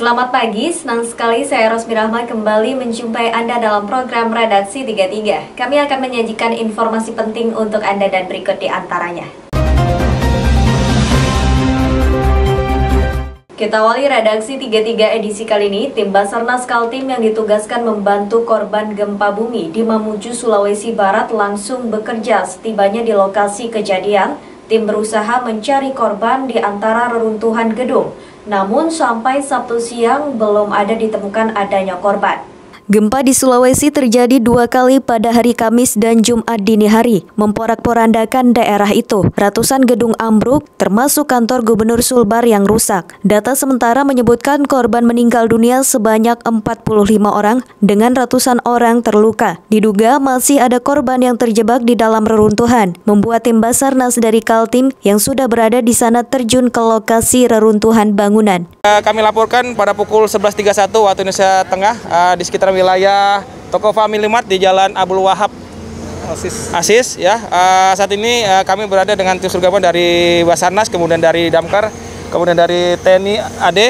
Selamat pagi, senang sekali saya Rosmi Rahma kembali menjumpai Anda dalam program Redaksi 33. Kami akan menyajikan informasi penting untuk Anda dan berikut di antaranya. Kita awali Redaksi 33 edisi kali ini, tim Basarnas Kaltim yang ditugaskan membantu korban gempa bumi di Mamuju, Sulawesi Barat langsung bekerja. Setibanya di lokasi kejadian, tim berusaha mencari korban di antara reruntuhan gedung. Namun sampai Sabtu siang belum ada ditemukan adanya korban. Gempa di Sulawesi terjadi 2 kali pada hari Kamis dan Jumat dini hari, memporak-porandakan daerah itu. Ratusan gedung ambruk, termasuk kantor Gubernur Sulbar yang rusak. Data sementara menyebutkan korban meninggal dunia sebanyak 45 orang dengan ratusan orang terluka. Diduga masih ada korban yang terjebak di dalam reruntuhan, membuat tim Basarnas dari Kaltim yang sudah berada di sana terjun ke lokasi reruntuhan bangunan. Kami laporkan pada pukul 11.31 waktu Indonesia Tengah di sekitar wilayah toko Family Mart di Jalan Abdul Wahab Asis ya. Saat ini kami berada dengan tim gabungan dari Basarnas, kemudian dari Damkar, kemudian dari TNI AD,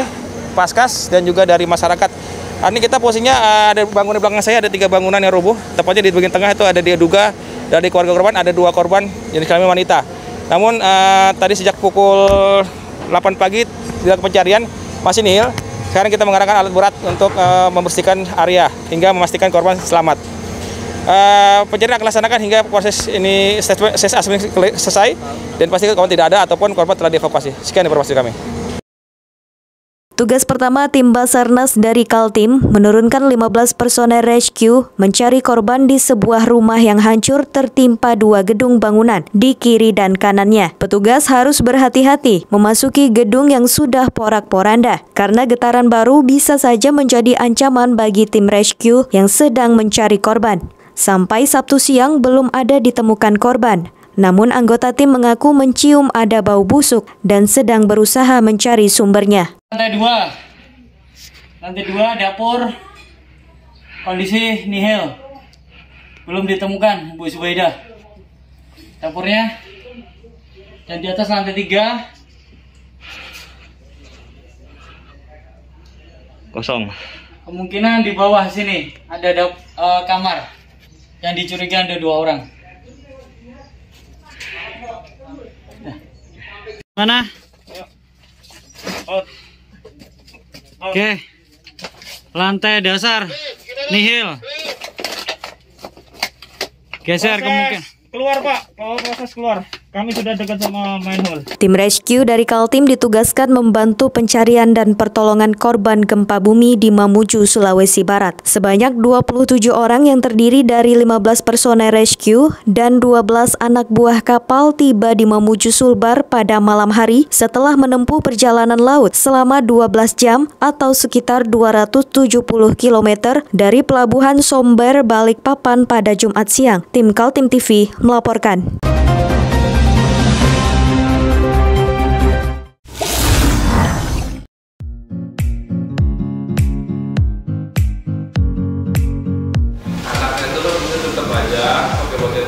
Paskas dan juga dari masyarakat. Ini kita posisinya ada bangunan belakang saya, ada 3 bangunan yang rubuh. Tepatnya di bagian tengah itu ada diduga dari keluarga korban ada 2 korban jenis kelamin wanita. Namun tadi sejak pukul 8 pagi dilakukan pencarian masih nihil. Sekarang kita mengerahkan alat berat untuk membersihkan area hingga memastikan korban selamat. Pencarian akan dilaksanakan hingga proses ini selesai dan pastikan korban tidak ada ataupun korban telah dievakuasi. Sekian informasi kami. Tugas pertama tim Basarnas dari Kaltim menurunkan 15 personel rescue mencari korban di sebuah rumah yang hancur tertimpa 2 gedung bangunan di kiri dan kanannya. Petugas harus berhati-hati memasuki gedung yang sudah porak-poranda karena getaran baru bisa saja menjadi ancaman bagi tim rescue yang sedang mencari korban. Sampai Sabtu siang belum ada ditemukan korban. Namun anggota tim mengaku mencium ada bau busuk dan sedang berusaha mencari sumbernya. Lantai 2 dapur kondisi nihil, belum ditemukan Bu Subaidah dapurnya. Dan di atas lantai 3 kosong. Kemungkinan di bawah sini ada kamar yang dicurigai ada 2 orang. Mana? Oke. Lantai dasar nihil. Geser kemungkinan. Keluar Pak, proses keluar. Kami sudah dekat sama manhole. Tim rescue dari Kaltim ditugaskan membantu pencarian dan pertolongan korban gempa bumi di Mamuju, Sulawesi Barat. Sebanyak 27 orang yang terdiri dari 15 personel rescue dan 12 anak buah kapal tiba di Mamuju Sulbar pada malam hari setelah menempuh perjalanan laut selama 12 jam atau sekitar 270 km dari Pelabuhan Somber, Balikpapan pada Jumat siang. Tim Kaltim TV melaporkan.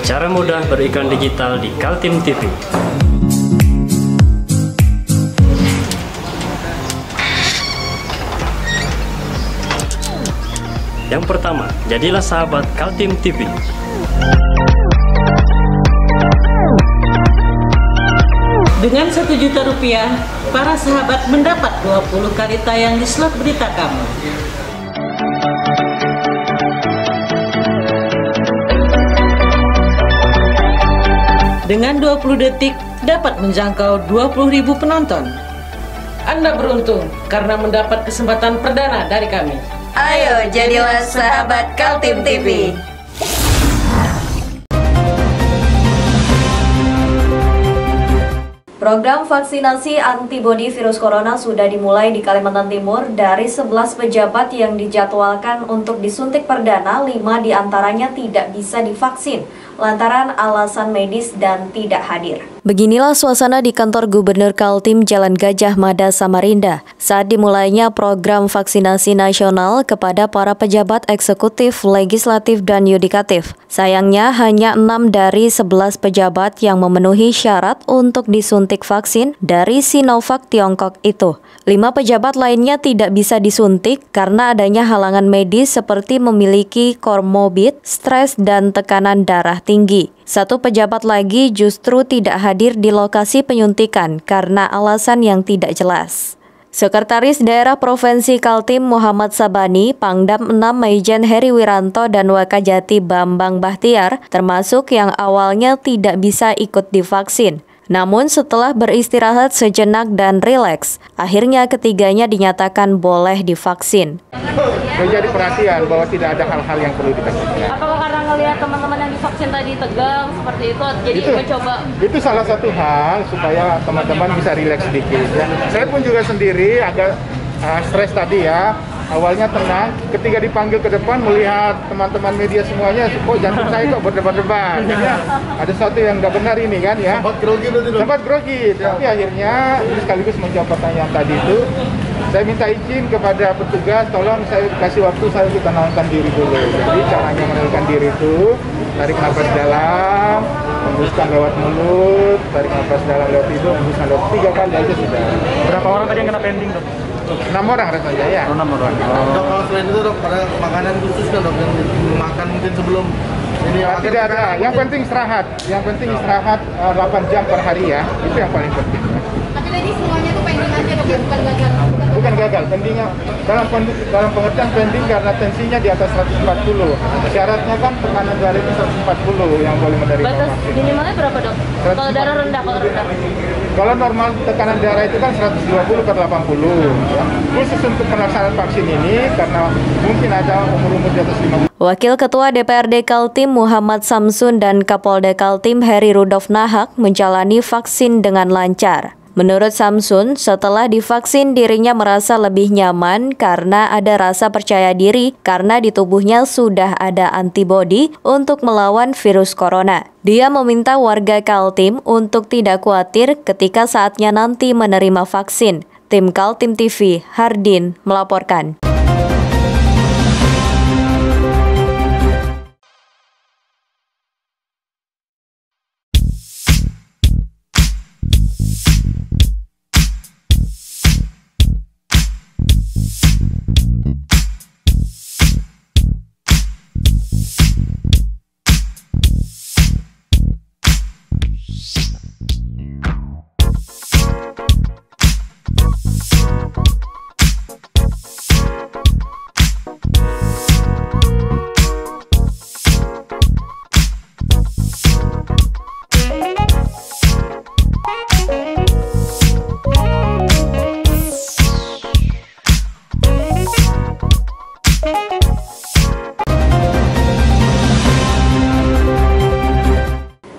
Cara mudah beriklan digital di Kaltim TV. Yang pertama, jadilah sahabat Kaltim TV. Dengan Rp1.000.000, para sahabat mendapat 20 kali tayang di slot berita kamu. Dengan 20 detik dapat menjangkau 20.000 penonton. Anda beruntung karena mendapat kesempatan perdana dari kami. Ayo jadilah sahabat Kaltim TV. Program vaksinasi antibodi virus corona sudah dimulai di Kalimantan Timur. Dari 11 pejabat yang dijadwalkan untuk disuntik perdana, 5 diantaranya tidak bisa divaksin lantaran alasan medis dan tidak hadir. Beginilah suasana di kantor Gubernur Kaltim Jalan Gajah Mada, Samarinda saat dimulainya program vaksinasi nasional kepada para pejabat eksekutif, legislatif, dan yudikatif. Sayangnya hanya 6 dari 11 pejabat yang memenuhi syarat untuk disuntik vaksin dari Sinovac Tiongkok itu. 5 pejabat lainnya tidak bisa disuntik karena adanya halangan medis seperti memiliki komorbid, stres, dan tekanan darah tinggi. 1 pejabat lagi justru tidak hadir di lokasi penyuntikan karena alasan yang tidak jelas. Sekretaris Daerah Provinsi Kaltim Muhammad Sabani, Pangdam 6 Maijen Heri Wiranto, dan Wakajati Bambang Bahtiar termasuk yang awalnya tidak bisa ikut divaksin. Namun setelah beristirahat sejenak dan rileks, akhirnya ketiganya dinyatakan boleh divaksin. Menjadi perhatian bahwa tidak ada hal-hal yang perlu ditakutkan. Apakah karena ngelihat teman-teman yang divaksin tadi tegang seperti itu, jadi mencoba? Itu salah satu hal supaya teman-teman bisa rileks sedikit ya. Saya pun juga sendiri agak stres tadi ya. Awalnya tenang, ketika dipanggil ke depan melihat teman-teman media semuanya, kok jantung saya kok berdebar-debar. Ya, ada sesuatu yang nggak benar ini kan ya. Sempat grogi, tapi akhirnya ini sekaligus menjawab pertanyaan tadi itu. Saya minta izin kepada petugas, tolong saya kasih waktu saya untuk tenangkan diri dulu. Jadi caranya menenangkan diri itu, tarik nafas dalam, hembuskan lewat mulut, tarik nafas dalam lewat hidung, hembuskan lewat 3 kali aja sudah. Berapa orang tadi yang kena pending, Dok? 6 orang rasanya ya. 6 orang. Dok, kalau selain itu dok, ada makanan khusus kan dok yang dimakan mungkin sebelum ini? Tidak ada. Yang penting istirahat. Yang penting istirahat 8 jam per hari ya. Itu yang paling penting. Tapi tadi semuanya tuh pending aja dok, ya, bukan gagal. Bukan gagal, pendingnya dalam pengertian pending karena tensinya di atas 140. Syaratnya kan tekanan darah itu 140 yang boleh menerima Batas vaksin. minimalnya berapa dok? Kalau darah rendah, kalau rendah? Kalau normal tekanan darah itu kan 120/80. Ya. Khusus untuk pelaksanaan vaksin ini karena mungkin ada umur-umur di atas 50. Wakil Ketua DPRD Kaltim Muhammad Samsun dan Kapolda Kaltim Heri Rudolf Nahak menjalani vaksin dengan lancar. Menurut Samsun, setelah divaksin dirinya merasa lebih nyaman karena ada rasa percaya diri karena di tubuhnya sudah ada antibodi untuk melawan virus corona. Dia meminta warga Kaltim untuk tidak khawatir ketika saatnya nanti menerima vaksin. Tim Kaltim TV, Hardin melaporkan.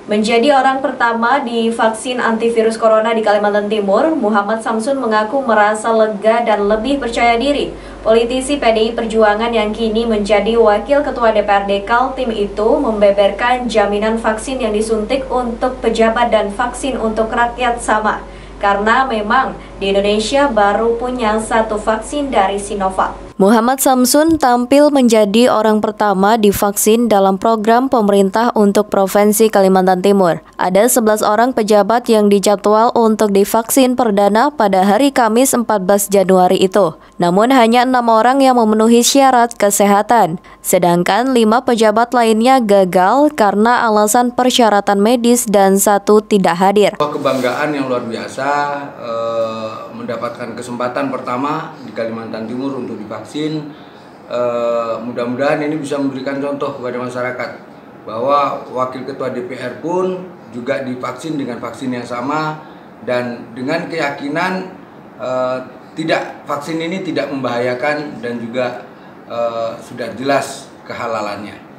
Menjadi orang pertama divaksin antivirus corona di Kalimantan Timur, Muhammad Samsun mengaku merasa lega dan lebih percaya diri. Politisi PDI Perjuangan yang kini menjadi Wakil Ketua DPRD Kaltim itu membeberkan jaminan vaksin yang disuntik untuk pejabat dan vaksin untuk rakyat sama. Karena memang di Indonesia baru punya 1 vaksin dari Sinovac. Muhammad Samsun tampil menjadi orang pertama divaksin dalam program pemerintah untuk Provinsi Kalimantan Timur. Ada 11 orang pejabat yang dijadwal untuk divaksin perdana pada hari Kamis 14 Januari itu. Namun hanya 6 orang yang memenuhi syarat kesehatan. Sedangkan 5 pejabat lainnya gagal karena alasan persyaratan medis dan 1 tidak hadir. Kebanggaan yang luar biasa mendapatkan kesempatan pertama di Kalimantan Timur untuk divaksin. Mudah-mudahan ini bisa memberikan contoh kepada masyarakat bahwa Wakil Ketua DPR pun juga divaksin dengan vaksin yang sama dan dengan keyakinan vaksin ini tidak membahayakan dan juga sudah jelas kehalalannya.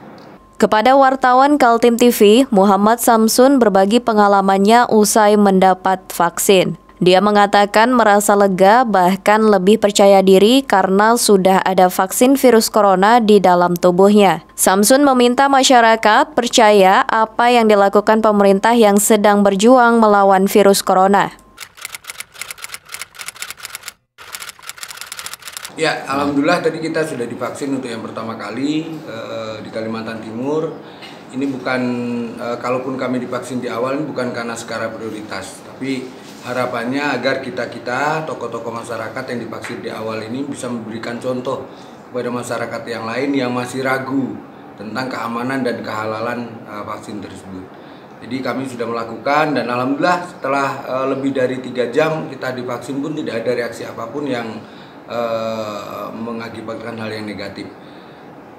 Kepada wartawan Kaltim TV, Muhammad Samsun berbagi pengalamannya usai mendapat vaksin. Dia mengatakan merasa lega bahkan lebih percaya diri karena sudah ada vaksin virus corona di dalam tubuhnya. Samsun meminta masyarakat percaya apa yang dilakukan pemerintah yang sedang berjuang melawan virus corona. Ya, alhamdulillah tadi kita sudah divaksin untuk yang pertama kali di Kalimantan Timur. Ini bukan, kalaupun kami divaksin di awal, ini bukan karena skala prioritas, tapi harapannya agar kita tokoh-tokoh masyarakat yang divaksin di awal ini bisa memberikan contoh kepada masyarakat yang lain yang masih ragu tentang keamanan dan kehalalan vaksin tersebut. Jadi kami sudah melakukan dan alhamdulillah setelah lebih dari 3 jam kita divaksin pun tidak ada reaksi apapun yang mengakibatkan hal yang negatif.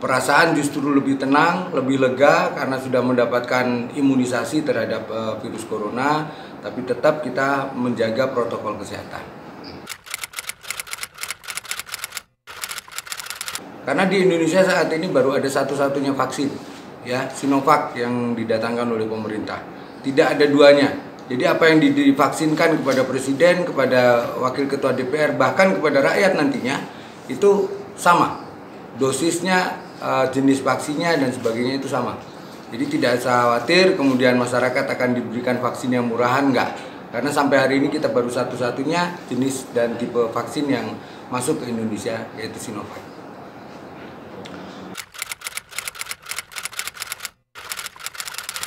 Perasaan justru lebih tenang, lebih lega karena sudah mendapatkan imunisasi terhadap virus corona, tapi tetap kita menjaga protokol kesehatan. Karena di Indonesia saat ini baru ada satu-satunya vaksin, ya, Sinovac yang didatangkan oleh pemerintah. Tidak ada duanya. Jadi apa yang divaksinkan kepada Presiden, kepada Wakil Ketua DPR, bahkan kepada rakyat nantinya, itu sama. Dosisnya, jenis vaksinnya, dan sebagainya itu sama. Jadi tidak usah khawatir kemudian masyarakat akan diberikan vaksin yang murahan, enggak. Karena sampai hari ini kita baru satu-satunya jenis dan tipe vaksin yang masuk ke Indonesia, yaitu Sinovac.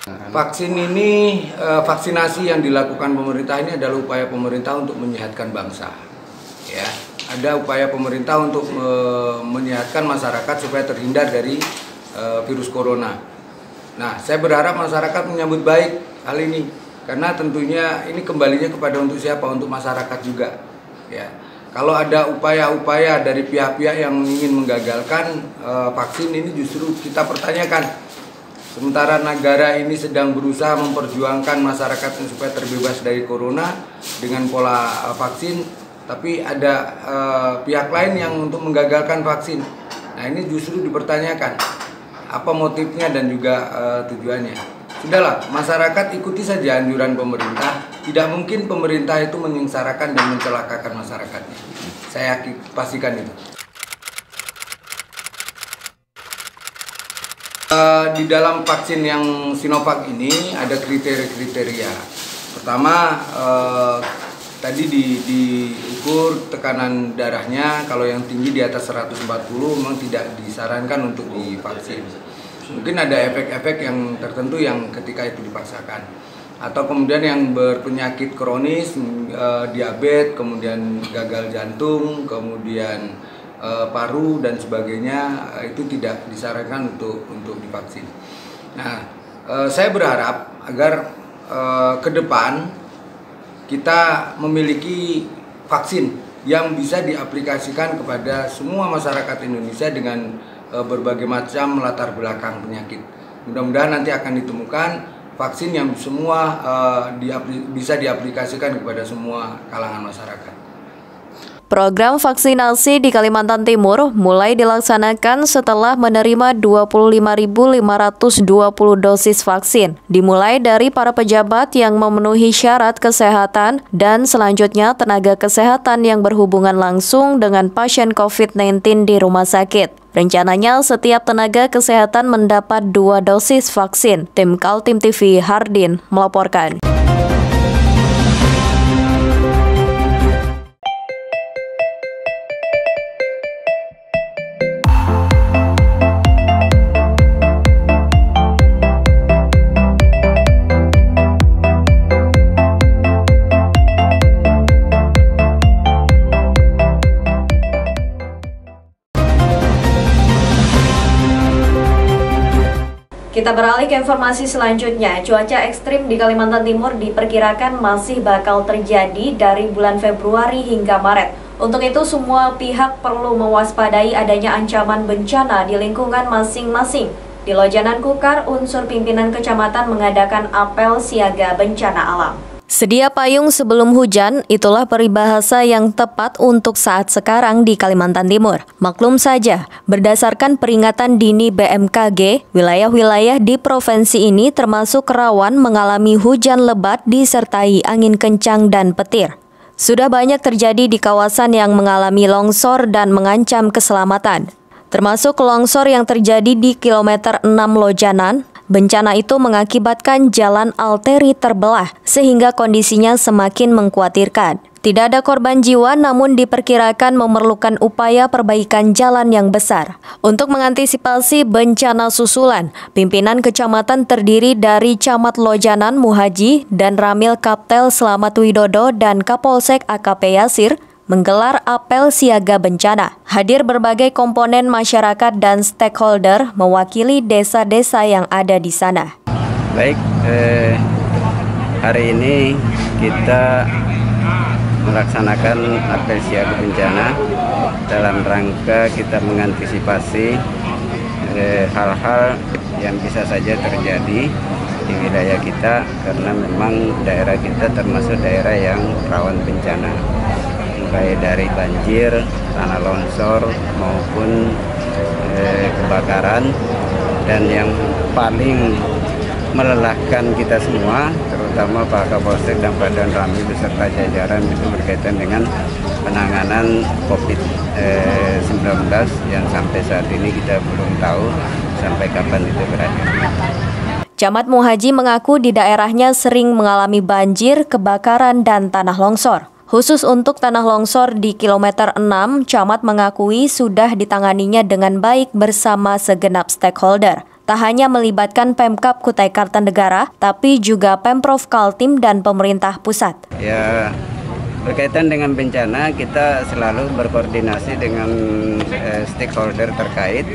Vaksin ini, vaksinasi yang dilakukan pemerintah ini adalah upaya pemerintah untuk menyehatkan bangsa. Ya, ada upaya pemerintah untuk menyehatkan masyarakat supaya terhindar dari virus corona. Nah, saya berharap masyarakat menyambut baik hal ini, karena tentunya ini kembalinya kepada untuk siapa? Untuk masyarakat juga. Ya, kalau ada upaya-upaya dari pihak-pihak yang ingin menggagalkan vaksin ini, justru kita pertanyakan. Sementara negara ini sedang berusaha memperjuangkan masyarakat supaya terbebas dari corona dengan pola vaksin, tapi ada pihak lain yang untuk menggagalkan vaksin. Nah, ini justru dipertanyakan apa motifnya dan juga tujuannya. Sudahlah, masyarakat ikuti saja anjuran pemerintah. Tidak mungkin pemerintah itu menyengsarakan dan mencelakakan masyarakatnya. Saya pastikan itu. Di dalam vaksin yang Sinovac ini ada kriteria-kriteria. Pertama, tadi diukur tekanan darahnya, kalau yang tinggi di atas 140 memang tidak disarankan untuk divaksin. Mungkin ada efek-efek yang tertentu yang ketika itu dipaksakan. Atau kemudian yang berpenyakit kronis, diabetes, kemudian gagal jantung, kemudian paru dan sebagainya, itu tidak disarankan untuk divaksin. Nah, saya berharap agar ke depan kita memiliki vaksin yang bisa diaplikasikan kepada semua masyarakat Indonesia dengan berbagai macam latar belakang penyakit. Mudah-mudahan nanti akan ditemukan vaksin yang semua bisa diaplikasikan kepada semua kalangan masyarakat. Program vaksinasi di Kalimantan Timur mulai dilaksanakan setelah menerima 25.520 dosis vaksin, dimulai dari para pejabat yang memenuhi syarat kesehatan dan selanjutnya tenaga kesehatan yang berhubungan langsung dengan pasien COVID-19 di rumah sakit. Rencananya setiap tenaga kesehatan mendapat 2 dosis vaksin. Tim Kaltim TV Hardin melaporkan. Kita beralih ke informasi selanjutnya. Cuaca ekstrim di Kalimantan Timur diperkirakan masih bakal terjadi dari bulan Februari hingga Maret. Untuk itu, semua pihak perlu mewaspadai adanya ancaman bencana di lingkungan masing-masing. Di Lojanan Kukar, unsur pimpinan kecamatan mengadakan apel siaga bencana alam. Sedia payung sebelum hujan, itulah peribahasa yang tepat untuk saat sekarang di Kalimantan Timur. Maklum saja, berdasarkan peringatan dini BMKG, wilayah-wilayah di provinsi ini termasuk rawan mengalami hujan lebat disertai angin kencang dan petir. sudah banyak terjadi di kawasan yang mengalami longsor dan mengancam keselamatan. Termasuk longsor yang terjadi di kilometer 6 Lojanan. Bencana itu mengakibatkan jalan arteri terbelah sehingga kondisinya semakin mengkhawatirkan. Tidak ada korban jiwa namun diperkirakan memerlukan upaya perbaikan jalan yang besar. Untuk mengantisipasi bencana susulan, pimpinan kecamatan terdiri dari Camat Lojanan Muhaji dan Ramil Kaptel Slamet Widodo dan Kapolsek AKP Yasir menggelar apel siaga bencana. Hadir berbagai komponen masyarakat dan stakeholder mewakili desa-desa yang ada di sana. Baik, hari ini kita melaksanakan apel siaga bencana dalam rangka kita mengantisipasi hal-hal yang bisa saja terjadi di wilayah kita karena memang daerah kita termasuk daerah yang rawan bencana. Mulai dari banjir, tanah longsor maupun kebakaran, dan yang paling melelahkan kita semua, terutama Pak Kapolsek dan Pak Danramil beserta jajaran itu berkaitan dengan penanganan COVID-19 yang sampai saat ini kita belum tahu sampai kapan itu berakhir. Camat Muhaji mengaku di daerahnya sering mengalami banjir, kebakaran, dan tanah longsor. Khusus untuk tanah longsor di kilometer 6, Camat mengakui sudah ditanganinya dengan baik bersama segenap stakeholder. Tak hanya melibatkan Pemkab Kutai Kartanegara, tapi juga Pemprov Kaltim dan pemerintah pusat. Ya, berkaitan dengan bencana, kita selalu berkoordinasi dengan stakeholder terkait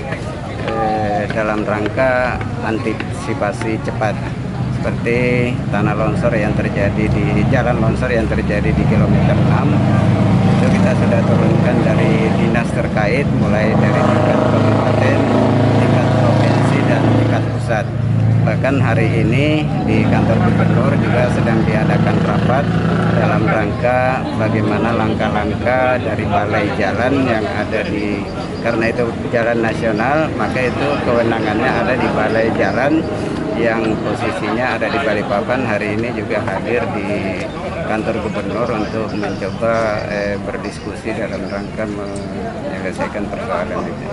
dalam rangka antisipasi cepat. Seperti tanah longsor yang terjadi di jalan longsor yang terjadi di kilometer 6, itu kita sudah turunkan dari dinas terkait mulai dari tingkat kabupaten, tingkat provinsi dan tingkat pusat. Bahkan hari ini di kantor gubernur juga sedang diadakan rapat dalam rangka bagaimana langkah-langkah dari balai jalan yang ada di, karena itu jalan nasional, maka itu kewenangannya ada di balai jalan yang posisinya ada di Balikpapan. Hari ini juga hadir di kantor gubernur untuk mencoba berdiskusi dalam rangka menyelesaikan persoalan ini.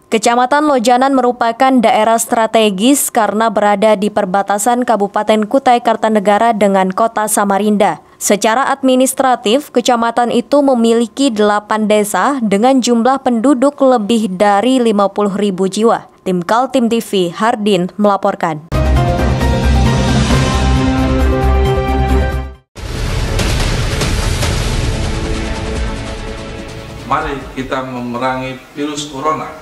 Kecamatan Lojanan merupakan daerah strategis karena berada di perbatasan Kabupaten Kutai Kartanegara dengan Kota Samarinda. Secara administratif, kecamatan itu memiliki 8 desa dengan jumlah penduduk lebih dari 50.000 jiwa. Tim Kaltim TV, Hardin melaporkan. Mari kita memerangi virus corona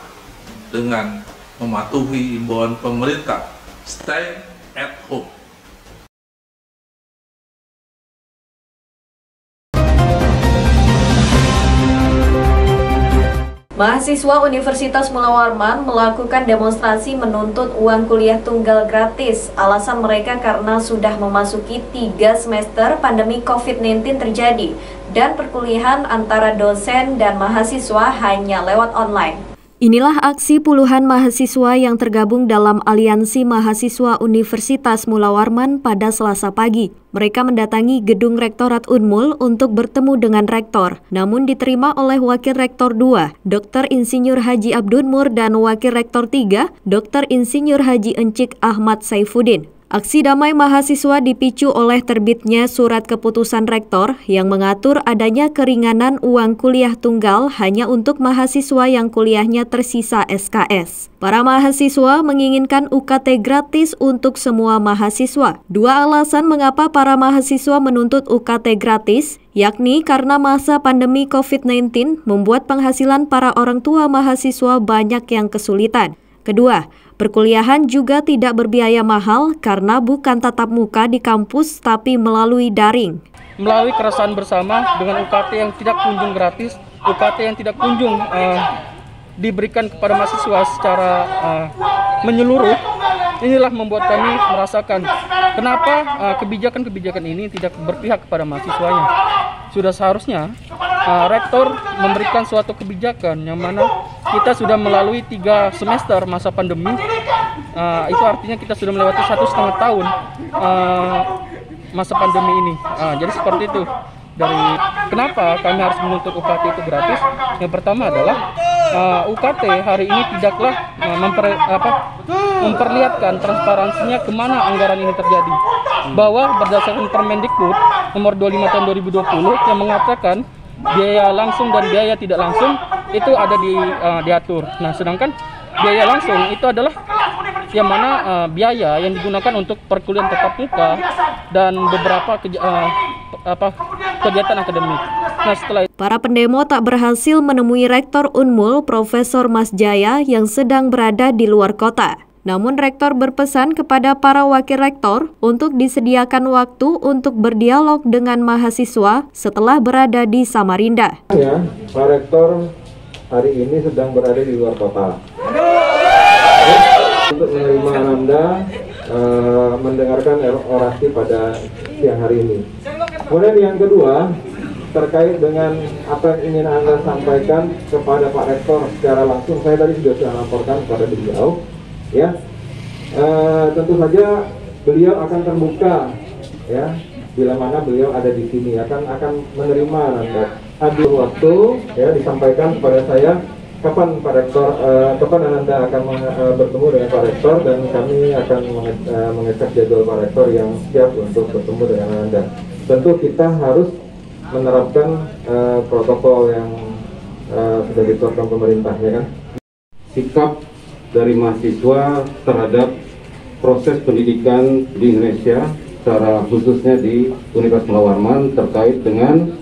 dengan mematuhi imbauan pemerintah, stay at home. Mahasiswa Universitas Mula Warman melakukan demonstrasi menuntut uang kuliah tunggal gratis. Alasan mereka karena sudah memasuki 3 semester pandemi COVID-19 terjadi dan perkuliahan antara dosen dan mahasiswa hanya lewat online. Inilah aksi puluhan mahasiswa yang tergabung dalam Aliansi Mahasiswa Universitas Mula Warman pada Selasa pagi. Mereka mendatangi gedung Rektorat Unmul untuk bertemu dengan Rektor, namun diterima oleh Wakil Rektor 2, Dr. Insinyur Haji Abdunmur, dan Wakil Rektor 3, Dr. Insinyur Haji Encik Ahmad Saifuddin. Aksi damai mahasiswa dipicu oleh terbitnya surat keputusan rektor yang mengatur adanya keringanan uang kuliah tunggal hanya untuk mahasiswa yang kuliahnya tersisa SKS. Para mahasiswa menginginkan UKT gratis untuk semua mahasiswa. 2 alasan mengapa para mahasiswa menuntut UKT gratis, yakni karena masa pandemi COVID-19 membuat penghasilan para orang tua mahasiswa banyak yang kesulitan. Kedua, perkuliahan juga tidak berbiaya mahal karena bukan tatap muka di kampus tapi melalui daring. Melalui keresahan bersama dengan UKT yang tidak kunjung gratis, UKT yang tidak kunjung diberikan kepada mahasiswa secara menyeluruh, inilah membuat kami merasakan kenapa kebijakan-kebijakan ini tidak berpihak kepada mahasiswanya. Sudah seharusnya rektor memberikan suatu kebijakan yang mana kita sudah melalui 3 semester masa pandemi, itu artinya kita sudah melewati 1,5 tahun masa pandemi ini. Jadi seperti itu. dari kenapa kami harus menuntut UKT itu gratis. Yang pertama adalah UKT hari ini tidaklah memperlihatkan transparansinya kemana anggaran ini terjadi. Bahwa berdasarkan Permendikbud nomor 25 tahun 2020 yang mengatakan biaya langsung dan biaya tidak langsung itu ada diatur. Nah, sedangkan biaya langsung itu adalah yang mana biaya yang digunakan untuk perkuliahan tatap muka dan beberapa kegiatan akademik. Nah, setelah itu, para pendemo tak berhasil menemui Rektor Unmul Profesor Mas Jaya yang sedang berada di luar kota. Namun Rektor berpesan kepada para wakil rektor untuk disediakan waktu untuk berdialog dengan mahasiswa setelah berada di Samarinda. Ya, Pak Rektor hari ini sedang berada di luar kota. Untuk menerima Anda mendengarkan orasi pada siang hari ini. Kemudian yang kedua, terkait dengan apa yang ingin Anda sampaikan kepada Pak Rektor secara langsung, saya tadi sudah laporkan kepada beliau. Ya, tentu saja beliau akan terbuka, ya, bila mana beliau ada di sini akan menerima Anda. Ambil waktu, ya, disampaikan kepada saya kapan Pak Rektor, kapan Anda akan bertemu dengan Pak Rektor, dan kami akan mengecek jadwal Pak Rektor yang siap untuk bertemu dengan Anda. Tentu kita harus menerapkan protokol yang sudah ditetapkan pemerintah, ya kan? Sikap dari mahasiswa terhadap proses pendidikan di Indonesia, secara khususnya di Universitas Mula Warman terkait dengan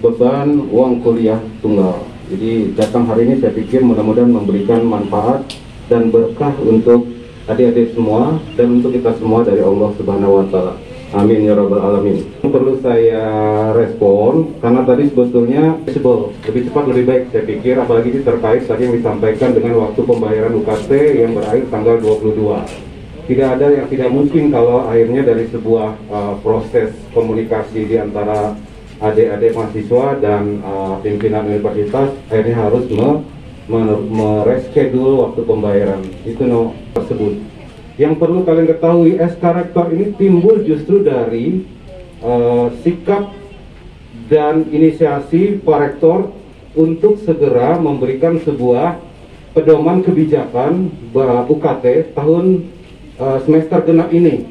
beban uang kuliah tunggal. Jadi datang hari ini saya pikir mudah-mudahan memberikan manfaat dan berkah untuk adik-adik semua dan untuk kita semua dari Allah Subhanahu wa Ta'ala. Amin ya rabbal alamin. Perlu saya respon karena tadi sebetulnya lebih cepat lebih baik saya pikir, apalagi ini terkait tadi yang disampaikan dengan waktu pembayaran UKT yang berakhir tanggal 22. Tidak ada yang tidak mungkin kalau akhirnya dari sebuah proses komunikasi di antara adik-adik mahasiswa dan pimpinan universitas akhirnya harus mereschedule waktu pembayaran itu tersebut. Yang perlu kalian ketahui, SK Rektor ini timbul justru dari sikap dan inisiasi Pak Rektor untuk segera memberikan sebuah pedoman kebijakan UKT tahun semester genap ini.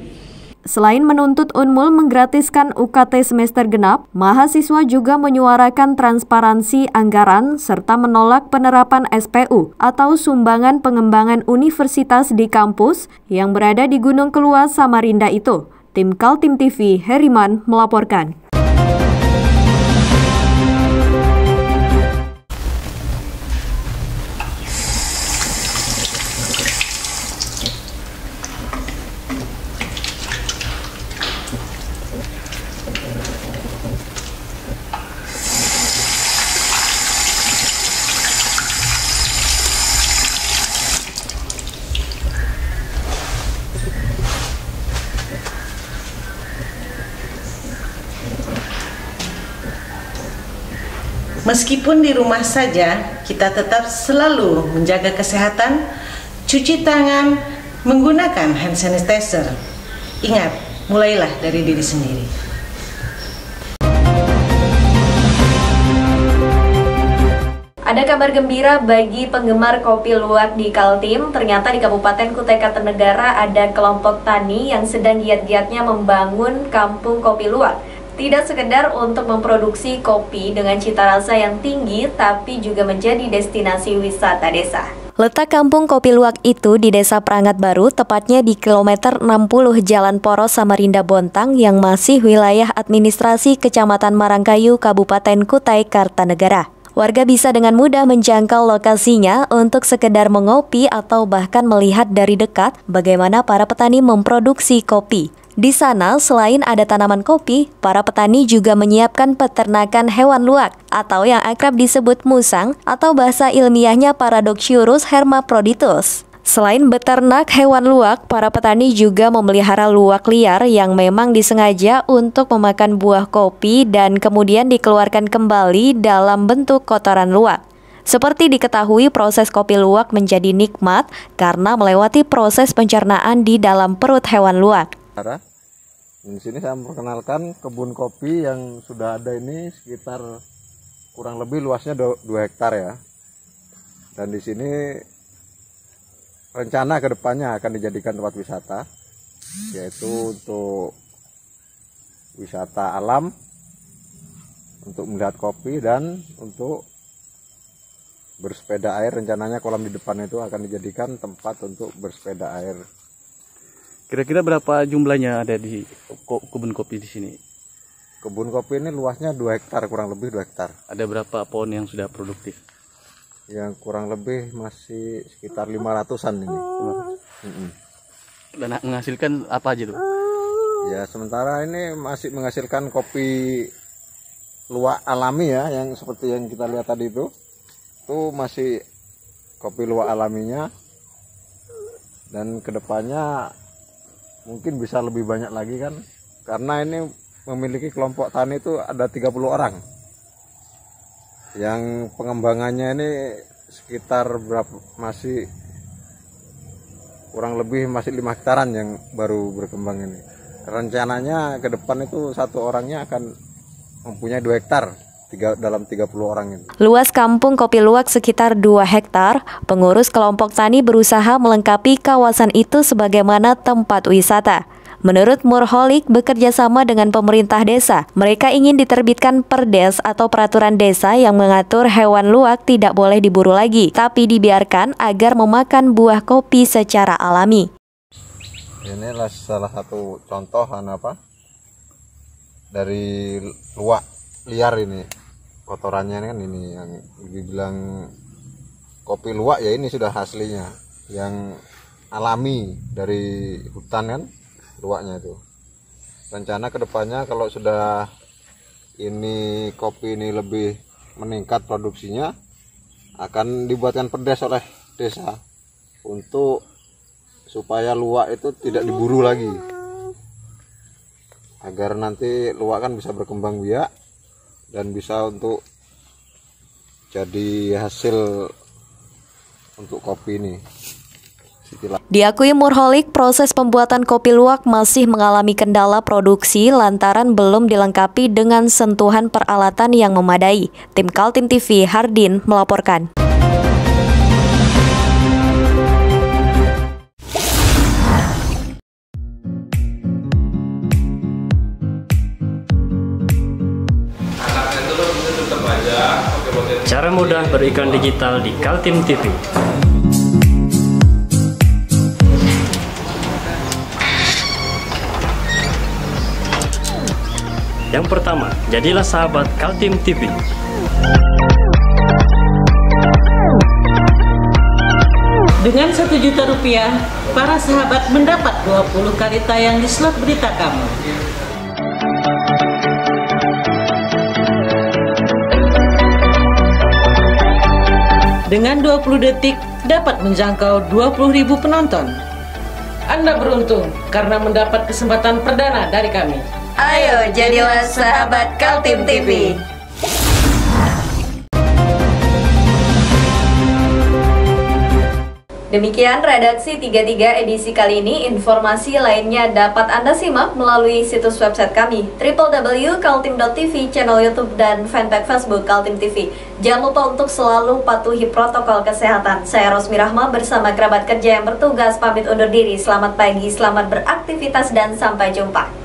Selain menuntut Unmul menggratiskan UKT semester genap, mahasiswa juga menyuarakan transparansi anggaran serta menolak penerapan SPU atau sumbangan pengembangan universitas di kampus yang berada di Gunung Keluas, Samarinda itu. Tim Kaltim TV, Heriman melaporkan. Meskipun di rumah saja, kita tetap selalu menjaga kesehatan, cuci tangan, menggunakan hand sanitizer. Ingat, mulailah dari diri sendiri. Ada kabar gembira bagi penggemar kopi luwak di Kaltim. Ternyata di Kabupaten Kutai Kartanegara ada kelompok tani yang sedang giat-giatnya membangun kampung kopi luwak. Tidak sekedar untuk memproduksi kopi dengan cita rasa yang tinggi, tapi juga menjadi destinasi wisata desa. Letak kampung kopi luwak itu di Desa Prangat Baru, tepatnya di kilometer 60 Jalan Poros Samarinda Bontang yang masih wilayah administrasi Kecamatan Marangkayu, Kabupaten Kutai Kartanegara. Warga bisa dengan mudah menjangkau lokasinya untuk sekedar mengopi atau bahkan melihat dari dekat bagaimana para petani memproduksi kopi. Di sana, selain ada tanaman kopi, para petani juga menyiapkan peternakan hewan luwak atau yang akrab disebut musang atau bahasa ilmiahnya Paradoxurus hermaphroditus. Selain beternak hewan luwak, para petani juga memelihara luwak liar yang memang disengaja untuk memakan buah kopi dan kemudian dikeluarkan kembali dalam bentuk kotoran luwak. Seperti diketahui, proses kopi luwak menjadi nikmat karena melewati proses pencernaan di dalam perut hewan luwak. Di sini saya memperkenalkan kebun kopi yang sudah ada ini sekitar kurang lebih luasnya 2 hektar ya. Dan di sini rencana kedepannya akan dijadikan tempat wisata, yaitu untuk wisata alam, untuk melihat kopi dan untuk bersepeda air. Rencananya kolam di depan itu akan dijadikan tempat untuk bersepeda air. Kira-kira berapa jumlahnya ada di kebun kopi di sini? Kebun kopi ini luasnya 2 hektar, kurang lebih 2 hektar. Ada berapa pohon yang sudah produktif? Yang kurang lebih masih sekitar 500-an ini. Dan menghasilkan apa aja tuh? Ya sementara ini masih menghasilkan kopi luwak alami ya, yang seperti yang kita lihat tadi itu masih kopi luwak alaminya. Dan kedepannya mungkin bisa lebih banyak lagi kan, karena ini memiliki kelompok tani itu ada 30 orang yang pengembangannya ini sekitar masih kurang lebih masih 5 hektaran yang baru berkembang ini. Rencananya ke depan itu satu orangnya akan mempunyai 2 hektar dalam 30 orang ini. Luas kampung kopi luwak sekitar 2 hektar, pengurus kelompok tani berusaha melengkapi kawasan itu sebagaimana tempat wisata. Menurut Murholik, bekerja sama dengan pemerintah desa, mereka ingin diterbitkan perdes atau peraturan desa yang mengatur hewan luwak tidak boleh diburu lagi, tapi dibiarkan agar memakan buah kopi secara alami. Inilah salah satu contoh dari luwak liar ini. Kotorannya kan ini yang dibilang kopi luwak ya, ini sudah aslinya yang alami dari hutan kan luwaknya itu. Rencana kedepannya kalau sudah ini kopi ini lebih meningkat produksinya, akan dibuatkan perdes oleh desa untuk supaya luwak itu tidak diburu lagi, agar nanti luwak kan bisa berkembang biak dan bisa untuk jadi hasil untuk kopi ini. Diakui Murholik, proses pembuatan kopi luwak masih mengalami kendala produksi lantaran belum dilengkapi dengan sentuhan peralatan yang memadai. Tim Kaltim TV, Hardin melaporkan. Cara mudah beriklan digital di Kaltim TV. Yang pertama, jadilah sahabat Kaltim TV. Dengan Rp1.000.000, para sahabat mendapat 20 kali tayang di slot berita kamu. Dengan 20 detik dapat menjangkau 20.000 penonton. Anda beruntung karena mendapat kesempatan perdana dari kami. Ayo jadilah sahabat Kaltim TV. Demikian redaksi 33 edisi kali ini. Informasi lainnya dapat Anda simak melalui situs website kami www.kaltim.tv, channel YouTube dan fanpage Facebook Kaltim TV. Jangan lupa untuk selalu patuhi protokol kesehatan. Saya Rosmi Rahma bersama kerabat kerja yang bertugas pamit undur diri. Selamat pagi, selamat beraktivitas dan sampai jumpa.